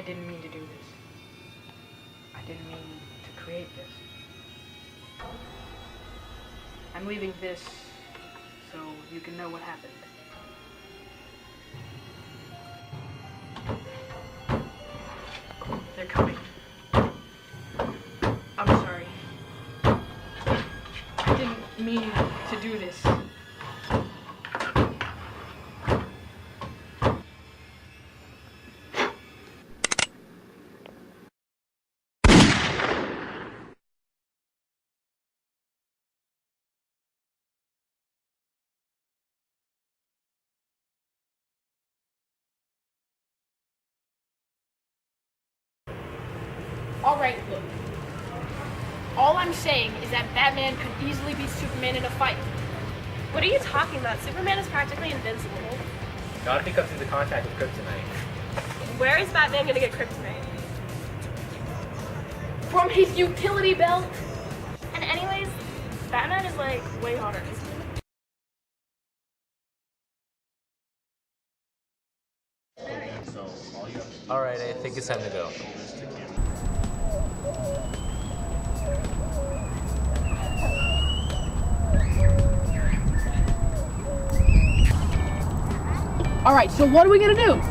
I didn't mean to do this. I didn't mean to create this. I'm leaving this so you can know what happened. They're coming. I'm sorry. I didn't mean to do this. Alright, look. All I'm saying is that Batman could easily beat Superman in a fight. What are you talking about? Superman is practically invincible. Not if he comes into contact with kryptonite. Where is Batman gonna get kryptonite? From his utility belt. And anyways, Batman is like way hotter. Alright, I think it's time to go. Alright, so what are we gonna do?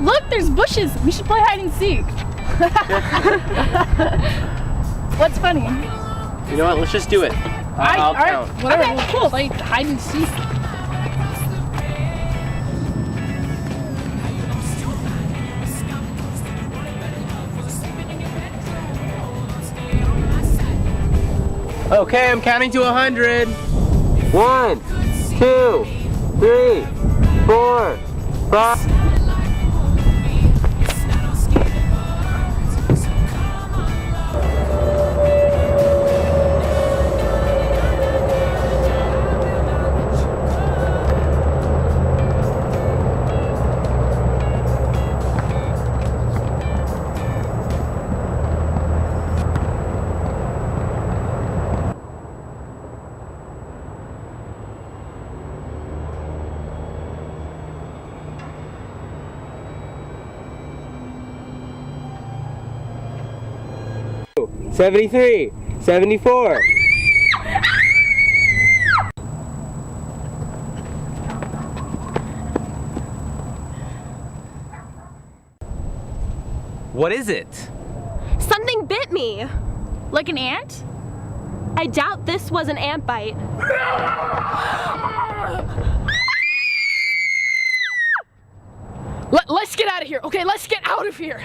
Look, there's bushes. We should play hide and seek. What's funny? You know what? Let's just do it. I'll count. Whatever. Okay, cool. Play hide and seek. Okay, I'm counting to 100. 1, 2, 3, 4, 5. $73, $74. What is it? Something bit me. Like an ant? I doubt this was an ant bite. Let's get out of here. Okay, let's get out of here.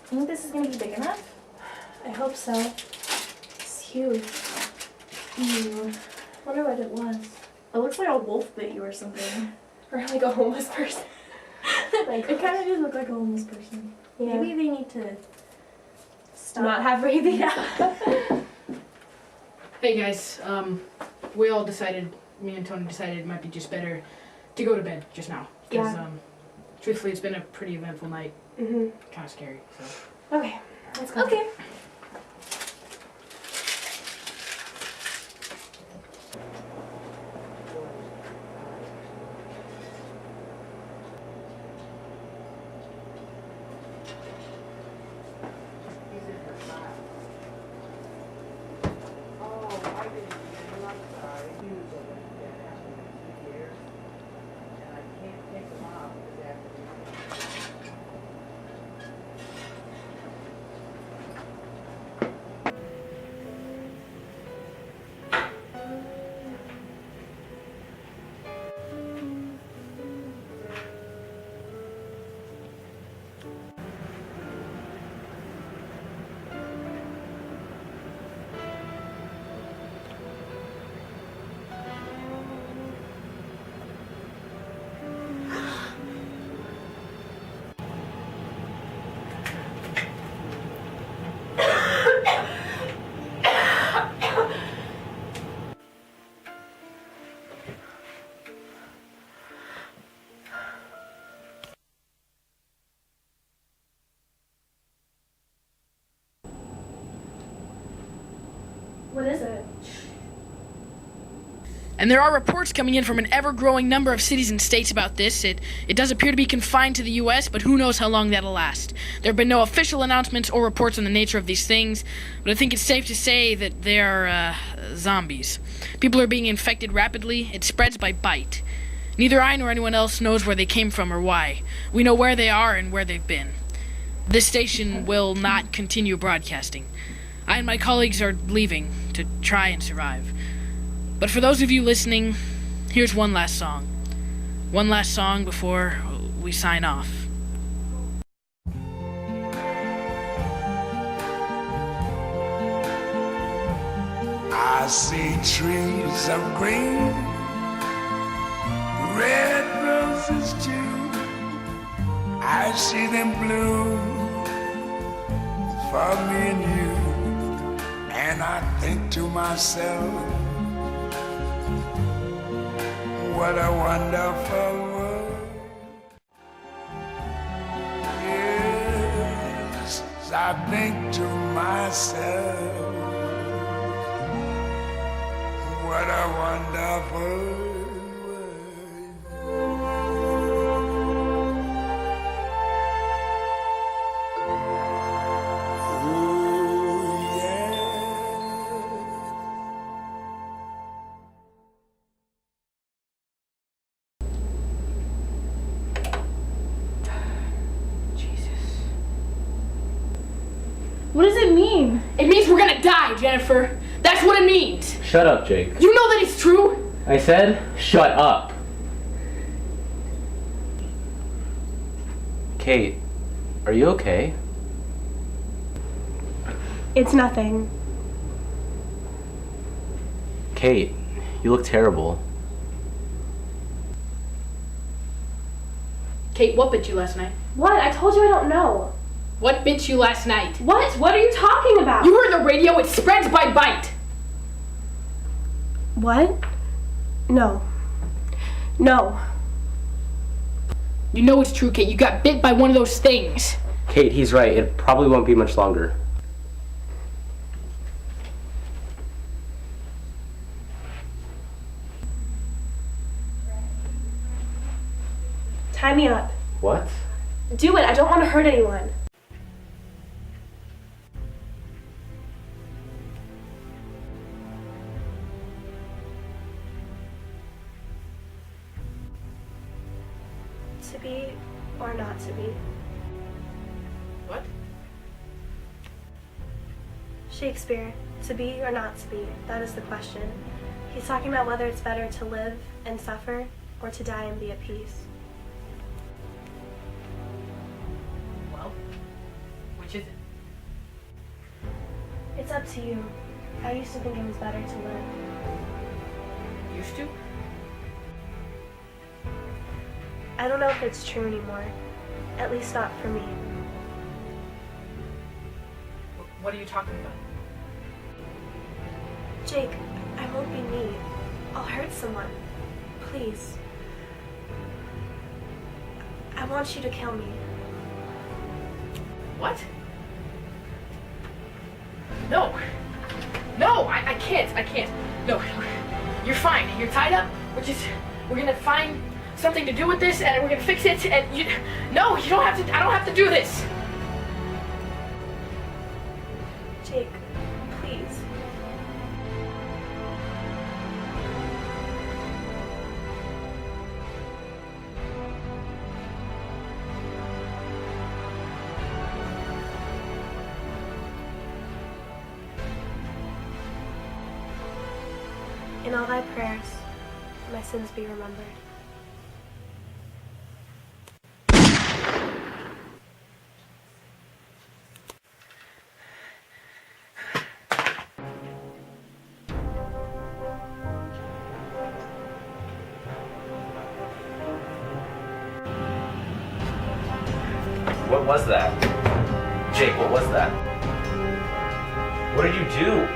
I think this is gonna be big enough. I hope so. It's huge. Ew. Wonder what it was. It looks like a wolf bit you or something. Or like a homeless person. Like, it kind of does look like a homeless person. Yeah. Maybe they need to stop. Not have rabies. Yeah. Hey guys, we all decided, me and Tony decided it might be just better to go to bed just now. Because, truthfully, it's been a pretty eventful night. Mm-hmm. Kind of scary, so. Okay, let's go. Okay. What is it? And there are reports coming in from an ever-growing number of cities and states about this. It does appear to be confined to the U.S., but who knows how long that'll last. There have been no official announcements or reports on the nature of these things, but I think it's safe to say that they are zombies. People are being infected rapidly. It spreads by bite. Neither I nor anyone else knows where they came from or why. We know where they are and where they've been. This station will not continue broadcasting. I and my colleagues are leaving to try and survive. But for those of you listening, here's one last song. One last song before we sign off. I see trees of green, red roses too. I see them bloom for me and you. And I think to myself, what a wonderful world. Yes, I think to myself, what a wonderful world. Ooh, yeah. What does it mean? It means we're gonna die, Jennifer. That's what it means. Shut up, Jake. You know that it's true. I said, shut up. Kate, are you okay? It's nothing. Kate, you look terrible. Kate, what bit you last night? What? I told you I don't know. What bit you last night? What? What are you talking about? You heard the radio. It spreads by bite. What? No. No. You know it's true, Kate. You got bit by one of those things. Kate, he's right. It probably won't be much longer. Tie me up. What? Do it. I don't want to hurt anyone. To be or not to be? What? Shakespeare, to be or not to be? That is the question. He's talking about whether it's better to live and suffer or to die and be at peace. Well, which is it? It's up to you. I used to think it was better to live. Used to? I don't know if it's true anymore. At least not for me. What are you talking about? Jake, I won't be me. I'll hurt someone. Please. I want you to kill me. What? No. No, I can't. I can't. No. You're fine. You're tied up. We're gonna find something to do with this and we're gonna fix it and no, you don't have to, I don't have to do this. Jake, please. In all thy prayers, my sins be remembered. What was that? Jake, what was that? What did you do?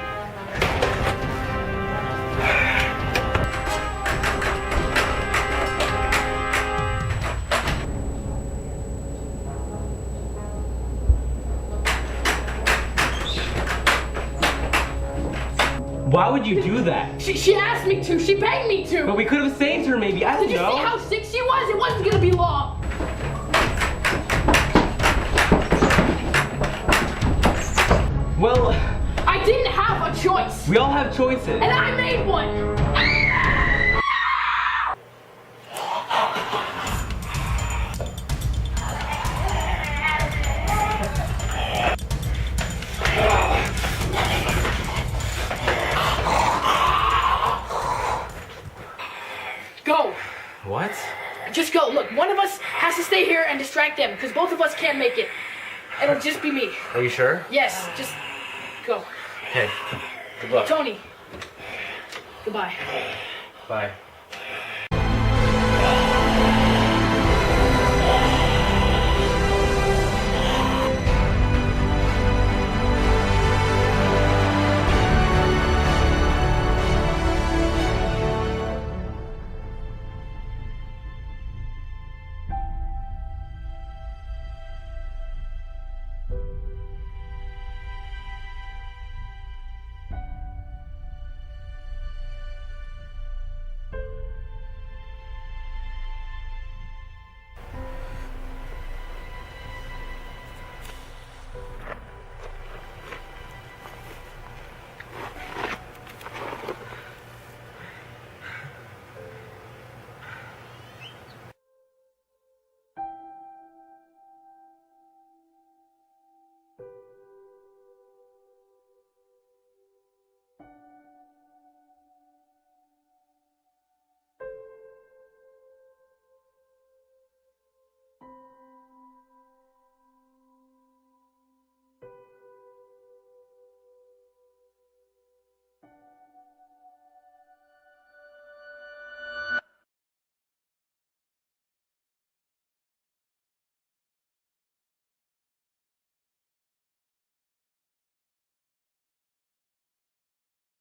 Why would you do that? She asked me to. She begged me to. But we could have saved her maybe. I don't Did you know. see how sick she was? It wasn't gonna be long. Well, I didn't have a choice. we all have choices. And I made one. Go. What? Just go. Look, one of us has to stay here and distract them because both of us can't make it. It'll just be me. Are you sure? Yes, just go. Okay. Good luck. Tony. Goodbye. Bye.